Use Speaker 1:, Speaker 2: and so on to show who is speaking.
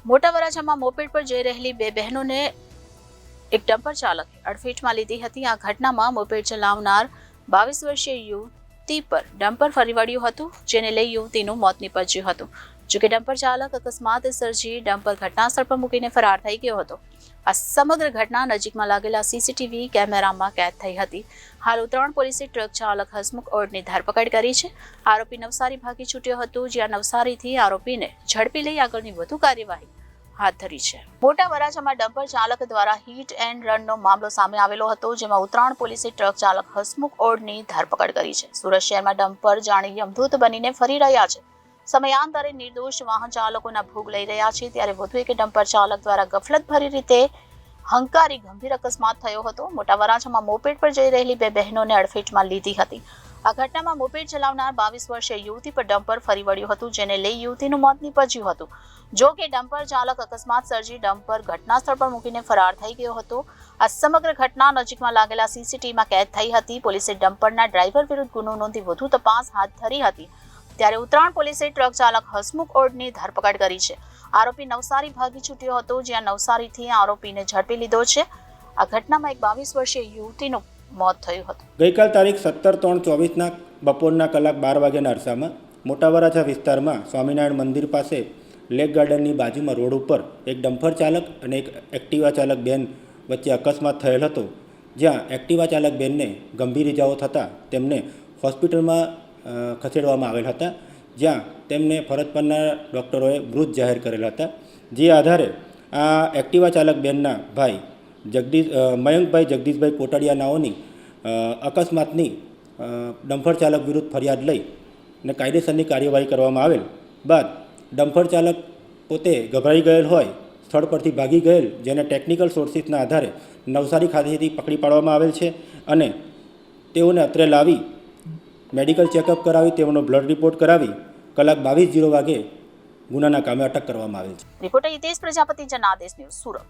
Speaker 1: મોટા વરાછામાં મોપેડ પર જઈ રહેલી બે બહેનોને એક ડમ્પર ચાલકે અડફેટમાં લીધી હતી. આ ઘટનામાં મોપેડ ચલાવનાર 22 વર્ષીય યુવતી પર ડમ્પર ફરી વળ્યું હતું, જેને લઈ યુવતીનું મોત નીપજ્યું હતું. જોકે ડમ્પર ચાલક અકસ્માત સર્જી ડમ્પર ઘટનાસ્થળ પર મૂકીને ફરાર થઈ ગયો હતો. આ સમગ્ર ઘટના નજીકમાં લાગેલા સીસીટીવી કેમેરામાં કેદ થઈ હતી. હાલ ઉત્તરાયણ પોલીસે ટ્રક ચાલક હસમુખ ઓડની ધરપકડ કરી છે. આરોપી નવસારી ભાગી છૂટ્યો હતો, જ્યાં નવસારીથી આરોપીને ઝડપી લઈ આગળની વધુ કાર્યવાહી હાથ ધરી છે. મોટા વરાછામાં ડમ્પર ચાલક દ્વારા હિટ એન્ડ રનનો મામલો સામે આવેલો હતો, જેમાં ઉત્તરાયણ પોલીસે ટ્રક ચાલક હસમુખ ઓડની ધરપકડ કરી છે. સુરત શહેરમાં ડમ્પર જાણે યમદૂત બનીને ફરી રહ્યા છે. સમયાંતરે નિર્દોષ વાહન ચાલકોના ભોગ લઈ રહ્યા છે, ત્યારે વધુ એક ડમ્પર ચાલક દ્વારા ગફલતભરી રીતે હંકારી ગંભીર અકસ્માત થયો હતો. મોટા વરાછામાં મોપેડ પર જઈ રહેલી બે બહેનોને અડફેટમાં લીધી હતી. આ ઘટનામાં મોપેડ ચલાવનાર 22 વર્ષીય યુવતી પર ડમ્પર ફરી વળ્યું હતું, જેને લઈ યુવતીનું મોત નીપજ્યું હતું. જો કે ડમ્પર ચાલક અકસ્માત સર્જી ડમ્પર ઘટનાસ્થળ પર મૂકીને ફરાર થઈ ગયો હતો. આ સમગ્ર ઘટના નજીકમાં લાગેલા સીસીટીવીમાં કેદ થઈ હતી. પોલીસે ડમ્પરના ડ્રાઈવર વિરુદ્ધ ગુનો નોંધી વધુ તપાસ હાથ ધરી હતી. ત્યારે ઉત્તરાયણ પોલીસે ટ્રક ચાલક હસમુખ ઓડની ધરપકડ કરી છે. આરોપી નવસારી ભાગી છૂટ્યો હતો, જ્યાં નવસારીથી આરોપીને ઝડપી લીધો છે. આ ઘટનામાં એક 22 વર્ષીય યુવતીનું મોત થયું હતું.
Speaker 2: ગઈકાલ તારીખ 17/3/24ના બપોરના કલાક 12 વાગ્યાના અરસામાં મોટા વરાછા વિસ્તારમાં સ્વામિનારાયણ મંદિર પાસે લેક ગાર્ડનની બાજુમાં રોડ ઉપર એક ડમ્પર ચાલક અને એક એક્ટિવા ચાલક બેન વચ્ચે અકસ્માત થયેલ હતો, જ્યાં એક્ટિવા ચાલક બેનને ગંભીર ઇજાઓ થતાં તેમને હોસ્પિટલમાં ખસેડવામાં આવેલ હતા, જ્યાં તેમને ફરજ પરના ડૉક્ટરોએ મૃત જાહેર કરેલા હતા. જે આધારે આ એક્ટિવા ચાલક બેનના ભાઈ મયંકભાઈ જગદીશભાઈ કોટડિયા નાઓની અકસ્માતની ડમ્પર ચાલક વિરુદ્ધ ફરિયાદ લઈ અને કાયદેસરની કાર્યવાહી કરવામાં આવેલ બાદ ડમ્પર ચાલક પોતે ગભરાઈ ગયેલ હોય સ્થળ પરથી ભાગી ગયેલ, જેને ટેકનિકલ સોર્સિસના આધારે નવસારી ખાતેથી પકડી પાડવામાં આવેલ છે અને તેઓને અત્રે લાવી મેડિકલ ચેકઅપ કરાવી તેઓનો બ્લડ રિપોર્ટ કરાવી કલાક 22:00 વાગે ગુનાના કામે અટક કરવામાં આવેલ છે.
Speaker 1: Reporter Hitesh Prajapati, Janadesh news, Surat.